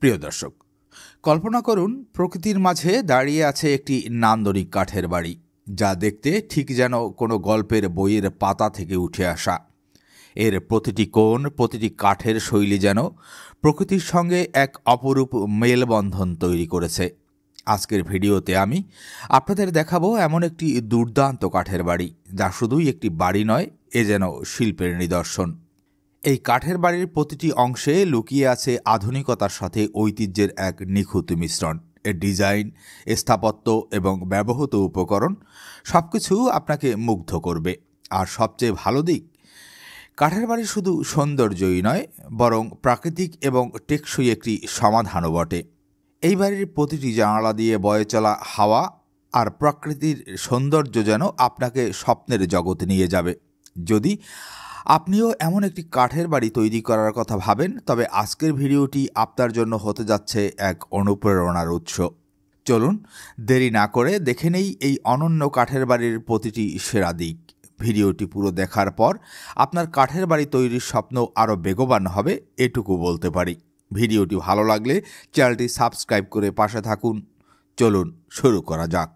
প্রিয় দর্শক, কল্পনা করুন প্রকৃতির মাঝে দাঁড়িয়ে আছে একটি নান্দনিক কাঠের বাড়ি, যা দেখতে ঠিক যেন কোনো গল্পের বইয়ের পাতা থেকে উঠে আসা। এর প্রতিটি কোণ, প্রতিটি কাঠের শৈলী যেন প্রকৃতির সঙ্গে এক অপরূপ মেলবন্ধন তৈরি করেছে। আজকের ভিডিওতে আমি আপনাদের দেখাবো এমন একটি দুর্দান্ত কাঠের বাড়ি, যা শুধুই একটি বাড়ি নয়, এ যেন শিল্পের নিদর্শন। এই কাঠের বাড়ির প্রতিটি অংশে লুকিয়ে আছে আধুনিকতার সাথে ঐতিহ্যের এক নিখুঁত মিশ্রণ। এর ডিজাইন, স্থাপত্য এবং ব্যবহৃত উপকরণ সবকিছু আপনাকে মুগ্ধ করবে। আর সবচেয়ে ভালো দিক, কাঠের বাড়ি শুধু সৌন্দর্যই নয়, বরং প্রাকৃতিক এবং টেকসই একটি সমাধানও বটে। এই বাড়ির প্রতিটি জানালা দিয়ে বয়ে চলা হাওয়া আর প্রকৃতির সৌন্দর্য যেন আপনাকে স্বপ্নের জগতে নিয়ে যাবে। যদি আপনিও এমন একটি কাঠের বাড়ি তৈরি করার কথা ভাবেন, তবে আজকের ভিডিওটি আপনার জন্য হতে যাচ্ছে এক অনুপ্রেরণার উৎস। চলুন দেরি না করে দেখে নেই এই অনন্য কাঠের বাড়ির প্রতিটি সেরা দিক। ভিডিওটি পুরো দেখার পর আপনার কাঠের বাড়ি তৈরির স্বপ্ন আরও বেগবান হবে, এটুকু বলতে পারি। ভিডিওটি ভালো লাগলে চ্যানেলটি সাবস্ক্রাইব করে পাশে থাকুন। চলুন শুরু করা যাক।